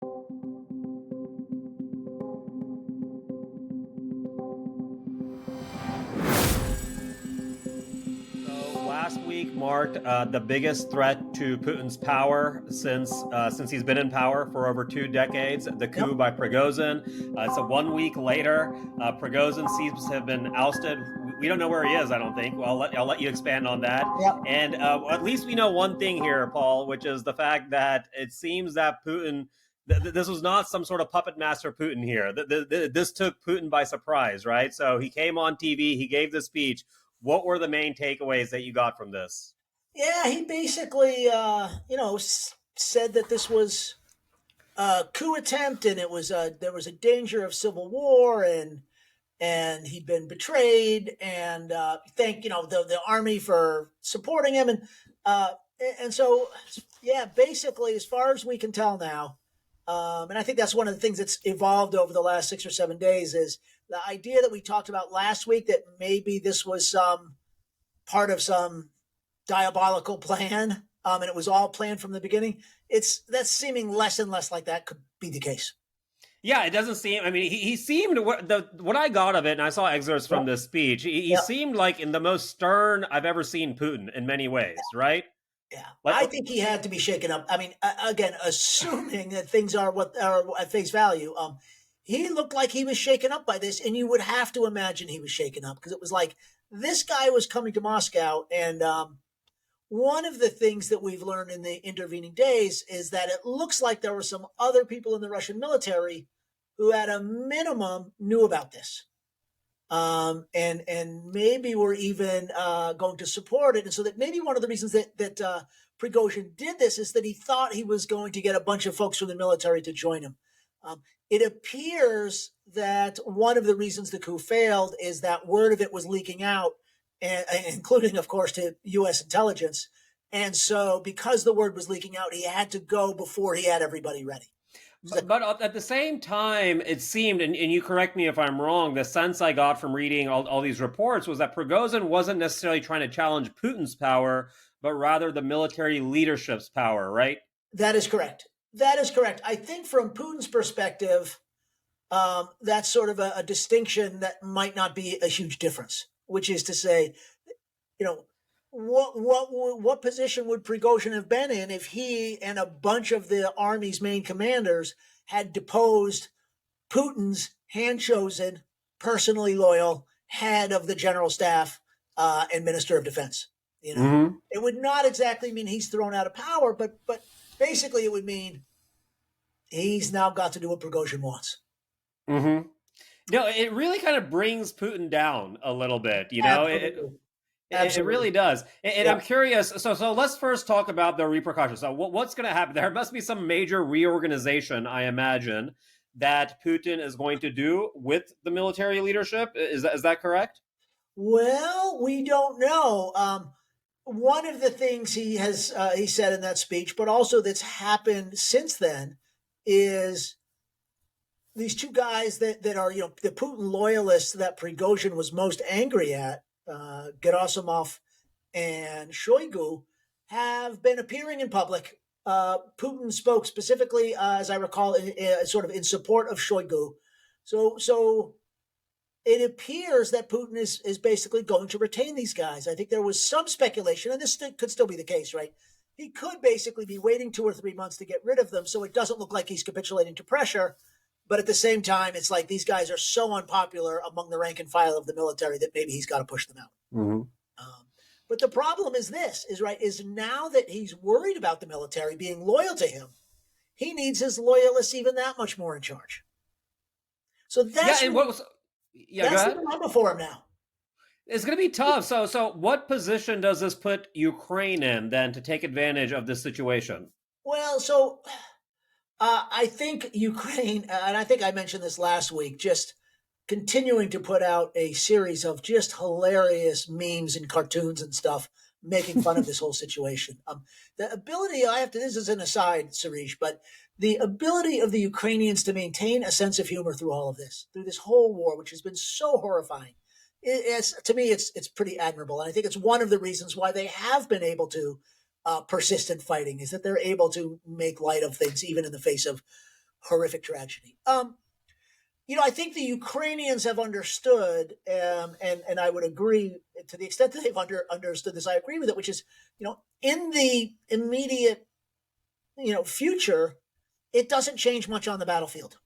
Last week marked the biggest threat to Putin's power since he's been in power for over 2 decades. The coup Yep. by Prigozhin. So 1 week later, Prigozhin seems to have been ousted. We don't know where he is. I don't think. Well, I'll let you expand on that. Yep. And at least we know one thing here, Paul, which is the fact that it seems that Putin. This was not some sort of puppet master Putin here. This took Putin by surprise, right? So he came on TV, he gave the speech. What were the main takeaways that you got from this? Yeah, he basically, said that this was a coup attempt, and there was a danger of civil war, and he'd been betrayed, and thank the army for supporting him, and so yeah, basically, as far as we can tell now, and I think that's one of the things that's evolved over the last 6 or 7 days is the idea that we talked about last week that maybe this was some part of some diabolical plan, and it was all planned from the beginning. That's seeming less and less like that could be the case. Yeah, it doesn't seem. I mean, he seemed what I got of it, and I saw excerpts from this speech. He seemed like in the most stern I've ever seen Putin in many ways, right? Yeah, Like, I think he had to be shaken up. I mean, again, assuming that things are what are at face value, he looked like he was shaken up by this, and you would have to imagine he was shaken up because it was like this guy was coming to Moscow, and one of the things that we've learned in the intervening days is that it looks like there were some other people in the Russian military who, at a minimum, knew about this, and maybe were even going to support it. And so that maybe one of the reasons that Prigozhin did this is that he thought he was going to get a bunch of folks from the military to join him. It appears that one of the reasons the coup failed is that word of it was leaking out, and including, of course, to U.S. intelligence. And so because the word was leaking out, he had to go before he had everybody ready. but at the same time, it seemed, and you correct me if I'm wrong, the sense I got from reading all these reports was that Prigozhin wasn't necessarily trying to challenge Putin's power, but rather the military leadership's power, right? That is correct. That is correct. I think from Putin's perspective, that's sort of a distinction that might not be a huge difference, which is to say, what position would Prigozhin have been in if he and a bunch of the army's main commanders had deposed Putin's hand-chosen, personally loyal head of the general staff and minister of defense? It would not exactly mean he's thrown out of power, but basically it would mean he's now got to do what Prigozhin wants. Mm-hmm. No, it really kind of brings Putin down a little bit, It really does. And I'm curious. So let's first talk about the repercussions. So what's going to happen? There must be some major reorganization, I imagine, that Putin is going to do with the military leadership. Is that correct? Well, we don't know. One of the things he said in that speech, but also that's happened since then, is these two guys that are the Putin loyalists that Prigozhin was most angry at, Gerasimov and Shoigu, have been appearing in public. Putin spoke specifically, as I recall, sort of in support of Shoigu. So it appears that Putin is basically going to retain these guys. I think there was some speculation, and this could still be the case, right? He could basically be waiting 2 or 3 months to get rid of them, so it doesn't look like he's capitulating to pressure. But at the same time, it's like these guys are so unpopular among the rank and file of the military that maybe he's got to push them out. Mm-hmm. But the problem is is now that he's worried about the military being loyal to him, he needs his loyalists even that much more in charge. So that's the dilemma for him now. It's going to be tough. So what position does this put Ukraine in then to take advantage of this situation? Well, so I think Ukraine, and I think I mentioned this last week, just continuing to put out a series of just hilarious memes and cartoons and stuff, making fun of this whole situation. The ability, this is an aside, Sirish, but the ability of the Ukrainians to maintain a sense of humor through all of this, through this whole war, which has been so horrifying, to me, it's pretty admirable. And I think it's one of the reasons why they have been able to persistent fighting, is that they're able to make light of things even in the face of horrific tragedy. I think the Ukrainians have understood, and I would agree to the extent that they've understood this. I agree with it, which is, in the immediate, future, it doesn't change much on the battlefield,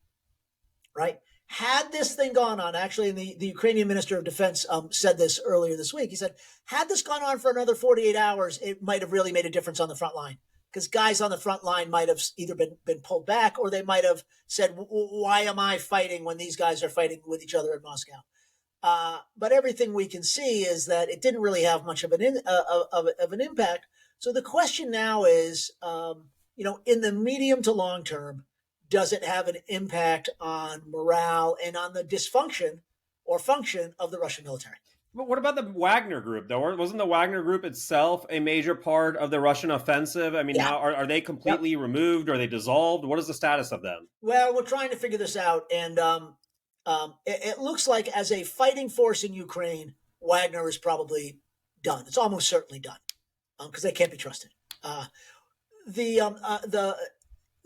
right? Had this thing gone on, actually, and the Ukrainian Minister of Defense said this earlier this week. He said, had this gone on for another 48 hours, it might have really made a difference on the front line, because guys on the front line might have either been pulled back, or they might have said, why am I fighting when these guys are fighting with each other in Moscow? But everything we can see is that it didn't really have much of an impact. So the question now is, in the medium to long term, does it have an impact on morale and on the dysfunction or function of the Russian military? But what about the Wagner Group, though? Wasn't the Wagner Group itself a major part of the Russian offensive? I mean, Yeah. how are they completely removed? Are they dissolved? What is the status of them? Well, we're trying to figure this out, and it looks like, as a fighting force in Ukraine, Wagner is probably done. It's almost certainly done, because they can't be trusted.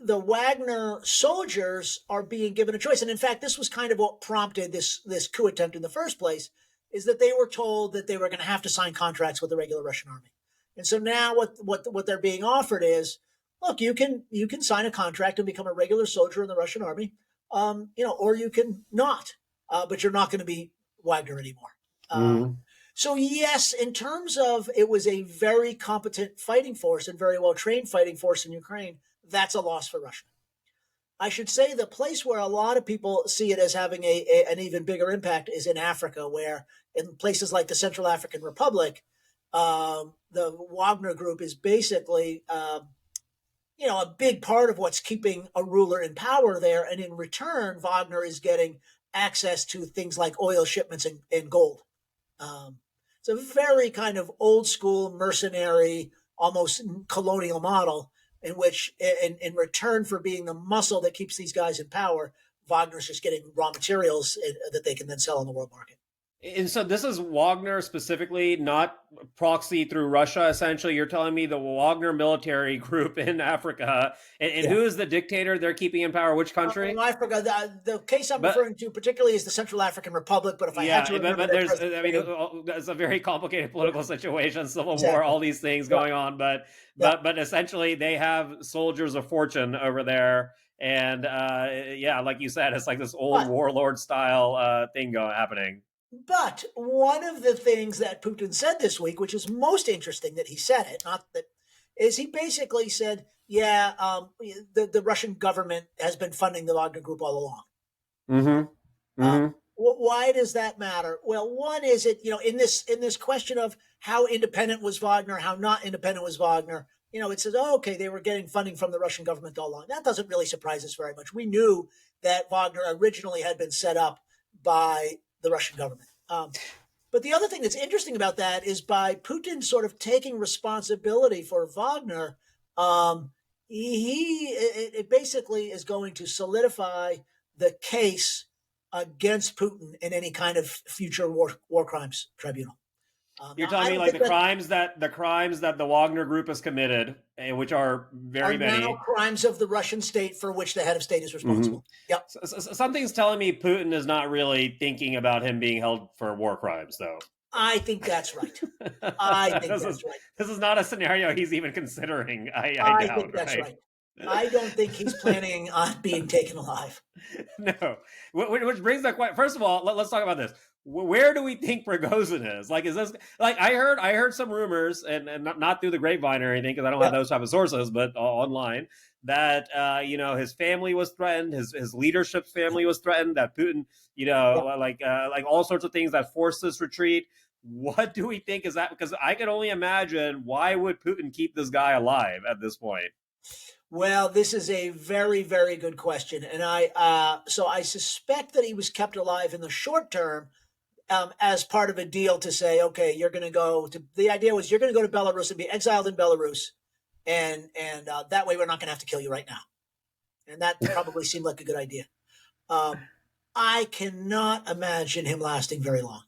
The Wagner soldiers are being given a choice, and in fact, this was kind of what prompted this coup attempt in the first place. Is that they were told that they were going to have to sign contracts with the regular Russian army, and so now what they're being offered is, look, you can sign a contract and become a regular soldier in the Russian army, or you can not, but you're not going to be Wagner anymore. So yes, in terms of, it was a very competent fighting force and very well trained fighting force in Ukraine. That's a loss for Russia. I should say the place where a lot of people see it as having an even bigger impact is in Africa, where in places like the Central African Republic, the Wagner Group is basically, a big part of what's keeping a ruler in power there. And in return, Wagner is getting access to things like oil shipments and gold. It's a very kind of old school, mercenary, almost colonial model, in which, in return for being the muscle that keeps these guys in power, Wagner's just getting raw materials that they can then sell on the world market. And so this is Wagner specifically, not proxy through Russia, essentially. You're telling me the Wagner military group in Africa, and who is the dictator they're keeping in power? Which country? I forgot. The case I'm referring to particularly is the Central African Republic, but if I had to remember, but there's, it's a very complicated political situation, civil war, all these things going on, but essentially they have soldiers of fortune over there. And like you said, it's like this old warlord style thing happening. But one of the things that Putin said this week, which is most interesting that he said it, not that, is he basically said, the Russian government has been funding the Wagner Group all along. Why does that matter? Well, one is in this question of how independent was Wagner, how not independent was Wagner, it says, okay, they were getting funding from the Russian government all along. That doesn't really surprise us very much. We knew that Wagner originally had been set up by the Russian government. But the other thing that's interesting about that is, by Putin sort of taking responsibility for Wagner, it basically is going to solidify the case against Putin in any kind of future war crimes tribunal. You're telling me like the crimes that the Wagner Group has committed, which are very many, now crimes of the Russian state for which the head of state is responsible. Yep. So something's telling me Putin is not really thinking about him being held for war crimes, though. I think that's right. I think that's right. This is not a scenario he's even considering. I doubt, think that's right. I don't think he's planning on being taken alive. No. Which brings that question. First of all, let's talk about this. Where do we think Prighozin is? Like, is this, like, I heard some rumors, and not through the grapevine or anything, because I don't have those type of sources, but online, that his family was threatened, his leadership family was threatened, that Putin, like all sorts of things that forced this retreat. What do we think is that? Because I can only imagine, why would Putin keep this guy alive at this point? Well, this is a very, very good question, and I suspect that he was kept alive in the short term, as part of a deal to say, okay, you're going to go to. The idea was, you're going to go to Belarus and be exiled in Belarus, and that way we're not going to have to kill you right now, and that probably seemed like a good idea. I cannot imagine him lasting very long.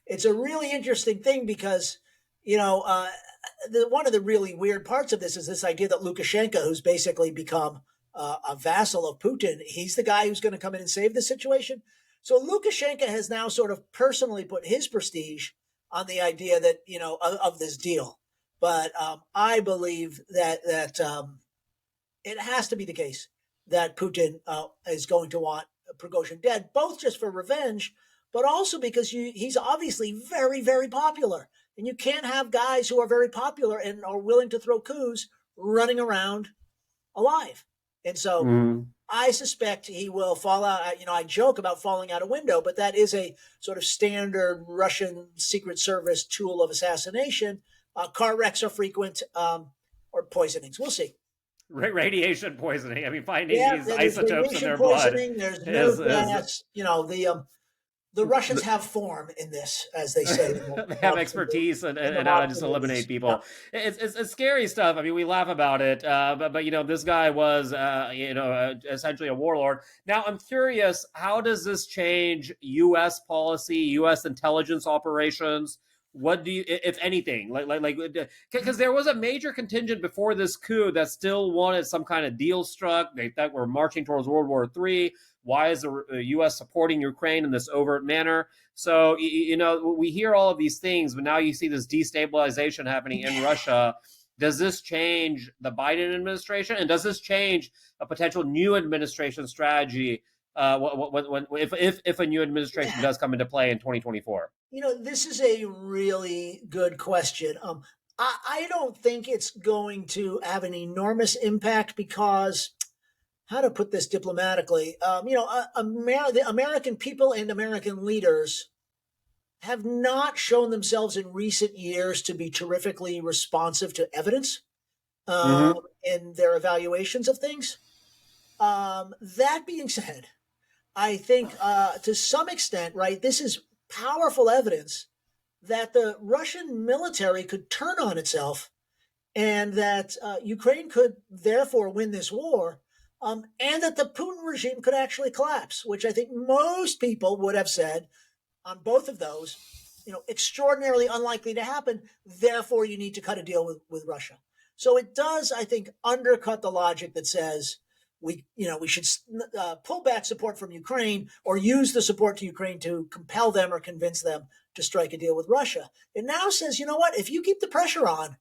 It's a really interesting thing because, one of the really weird parts of this is this idea that Lukashenko, who's basically become a vassal of Putin. He's the guy who's going to come in and save the situation. So Lukashenko has now sort of personally put his prestige on the idea that, of this deal. But I believe that it has to be the case that Putin is going to want Prighozin dead, both just for revenge, but also because he's obviously very, very popular. And you can't have guys who are very popular and are willing to throw coups running around alive. And so I suspect he will fall out. I joke about falling out a window, but that is a sort of standard Russian Secret Service tool of assassination. Car wrecks are frequent, or poisonings. We'll see. Radiation poisoning. I mean, finding these isotopes in their poisoning, blood. There's no gas. The Russians have form in this, as they say. They have expertise and how to just eliminate people. Yeah. It's scary stuff. I mean, we laugh about it, but this guy was essentially a warlord. Now, I'm curious, how does this change U.S. policy, U.S. intelligence operations? What do you, if anything, because there was a major contingent before this coup that still wanted some kind of deal struck. They thought we're marching towards World War III. Why is the U.S. supporting Ukraine in this overt manner? So, we hear all of these things, but now you see this destabilization happening in Russia. Does this change the Biden administration? And does this change a potential new administration strategy if a new administration does come into play in 2024? This is a really good question. I don't think it's going to have an enormous impact because, how to put this diplomatically, the American people and American leaders have not shown themselves in recent years to be terrifically responsive to evidence in their evaluations of things. That being said, I think to some extent, right, this is powerful evidence that the Russian military could turn on itself and that Ukraine could therefore win this war, and that the Putin regime could actually collapse, which I think most people would have said on both of those, extraordinarily unlikely to happen. Therefore, you need to cut a deal with Russia. So it does, I think, undercut the logic that says we should pull back support from Ukraine or use the support to Ukraine to compel them or convince them to strike a deal with Russia. It now says, if you keep the pressure on,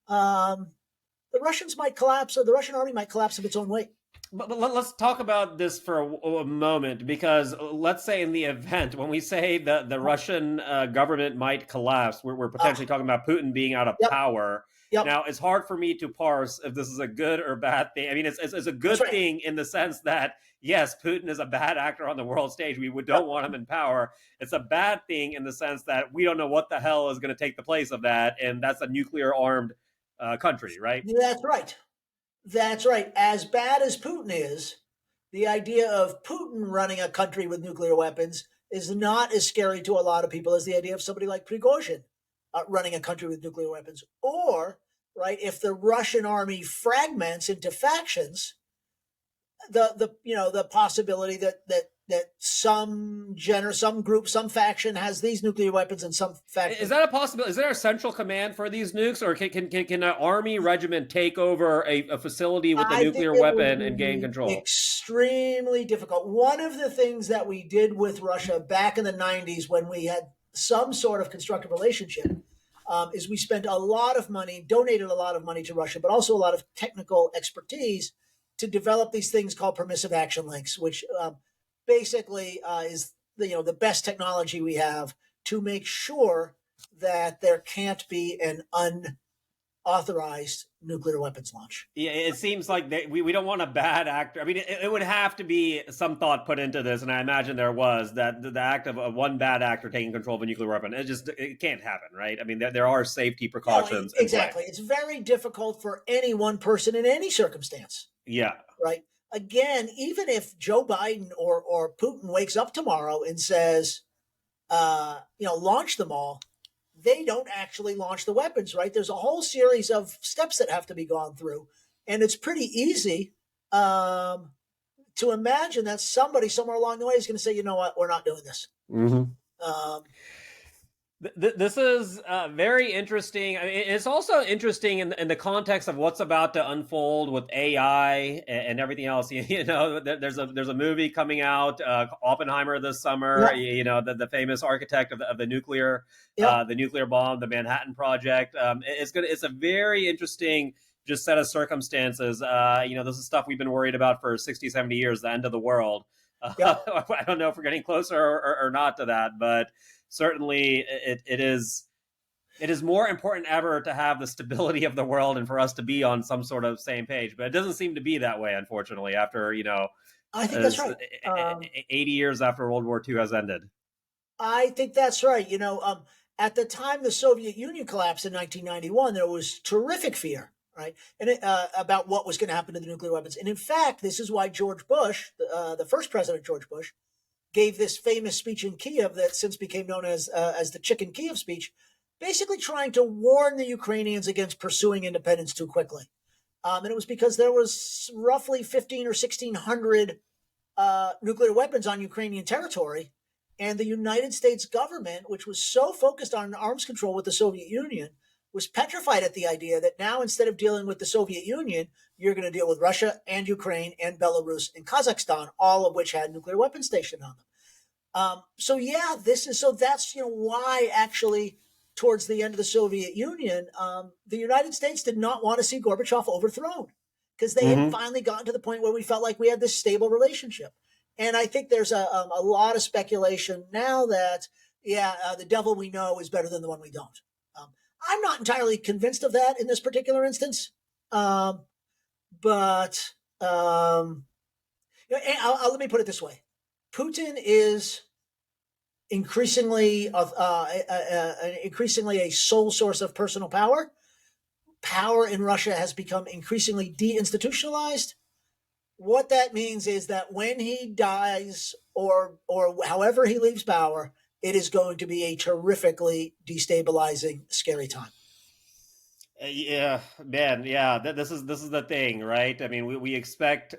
the Russians might collapse, or the Russian army might collapse of its own weight. But let's talk about this for a moment, because let's say in the event when we say that the Russian government might collapse, we're potentially talking about Putin being out of power. Yep. Now, it's hard for me to parse if this is a good or bad thing. I mean, it's a good thing in the sense that, yes, Putin is a bad actor on the world stage. We don't want him in power. It's a bad thing in the sense that we don't know what the hell is going to take the place of that, and that's a nuclear-armed country, right? That's right. That's right. As bad as Putin is, the idea of Putin running a country with nuclear weapons is not as scary to a lot of people as the idea of somebody like Prighozin running a country with nuclear weapons. Or, right, if the Russian army fragments into factions, the possibility that some group, some faction has these nuclear weapons and some faction. Is that a possibility? Is there a central command for these nukes, or can an army regiment take over a facility with a nuclear weapon and gain control? Extremely difficult. One of the things that we did with Russia back in the 90s when we had some sort of constructive relationship is we spent a lot of money, donated a lot of money to Russia, but also a lot of technical expertise to develop these things called permissive action links, which basically is the best technology we have to make sure that there can't be an unauthorized nuclear weapons launch. Yeah, it seems like we don't want a bad actor. I mean, it would have to be some thought put into this, and I imagine there was, that the act of one bad actor taking control of a nuclear weapon. It can't happen, right? I mean, there are safety precautions. No, exactly. It's very difficult for any one person in any circumstance. Yeah. Right. Again, even if Joe Biden or Putin wakes up tomorrow and says, launch them all, they don't actually launch the weapons, right? There's a whole series of steps that have to be gone through. And it's pretty easy to imagine that somebody somewhere along the way is going to say, you know what, we're not doing this. Mm-hmm. This is very interesting. I mean, it's also interesting in the context of what's about to unfold with AI and everything else. You know, there's a movie coming out, Oppenheimer this summer. Yep. You know, the famous architect of Yep. the nuclear bomb, the Manhattan Project. It's a very interesting just set of circumstances. You know, this is stuff we've been worried about for 60, 70 years, the end of the world. Yep. I don't know if we're getting closer or not to that, but certainly it is more important ever to have the stability of the world and for us to be on some sort of same page. But it doesn't seem to be that way, unfortunately, after, you know, I think that's as right. 80 years after World War II has ended. I think that's right. At the time the Soviet Union collapsed in 1991, there was terrific fear, right, about what was going to happen to the nuclear weapons. And in fact, this is why George Bush, the first president George Bush, gave this famous speech in Kiev that since became known as the Chicken Kiev speech, basically trying to warn the Ukrainians against pursuing independence too quickly. And it was because there was roughly 15 or 1,600 nuclear weapons on Ukrainian territory. And the United States government, which was so focused on arms control with the Soviet Union, was petrified at the idea that now instead of dealing with the Soviet Union, you're going to deal with Russia and Ukraine and Belarus and Kazakhstan, all of which had nuclear weapons stationed on them. That's why actually towards the end of the Soviet Union, the United States did not want to see Gorbachev overthrown because they had finally gotten to the point where we felt like we had this stable relationship. And I think there's a lot of speculation now that, the devil we know is better than the one we don't. I'm not entirely convinced of that in this particular instance. But let me put it this way. Putin is increasingly a sole source of personal power. Power in Russia has become increasingly deinstitutionalized. What that means is that when he dies or however he leaves power, it is going to be a terrifically destabilizing, scary time. Yeah, man. Yeah, this is the thing, right? I mean, we expect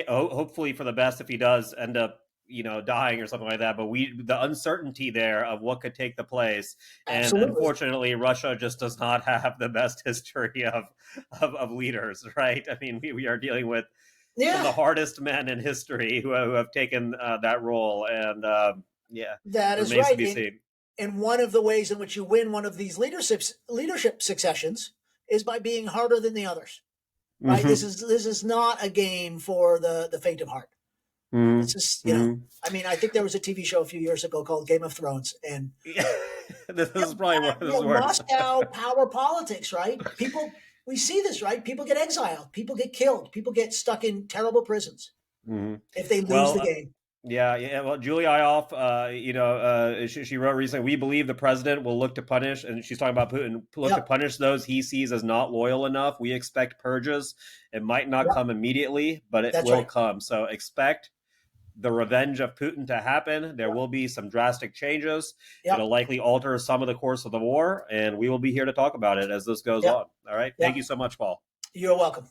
hopefully for the best if he does end up, you know, dying or something like that. But the uncertainty there of what could take the place, and Absolutely. unfortunately, Russia just does not have the best history of leaders, right? I mean, we are dealing with some of the Yeah, hardest men in history who have taken that role, and yeah, that is remains to right. be seen. And one of the ways in which you win one of these leadership successions is by being harder than the others. Right? Mm-hmm. This is not a game for the faint of heart. This is, Mm-hmm. I mean, I think there was a TV show a few years ago called Game of Thrones, and Yeah. This is probably one of those words. Moscow power politics, right? We see this, right? People get exiled, people get killed, people get stuck in terrible prisons Mm-hmm. if they lose Well, the game. yeah. Well, Julie Ioffe, she wrote recently, we believe the president will look to punish, and she's talking about Putin, look to Yep. punish those he sees as not loyal enough. We expect purges. It might not Yep. come immediately, but it That's will right. come. So expect the revenge of Putin to happen. There Yep. will be some drastic changes. Yep. It'll likely alter some of the course of the war, and we will be here to talk about it as this goes Yep. on. All right. Thank Yep. you so much, Paul. You're welcome.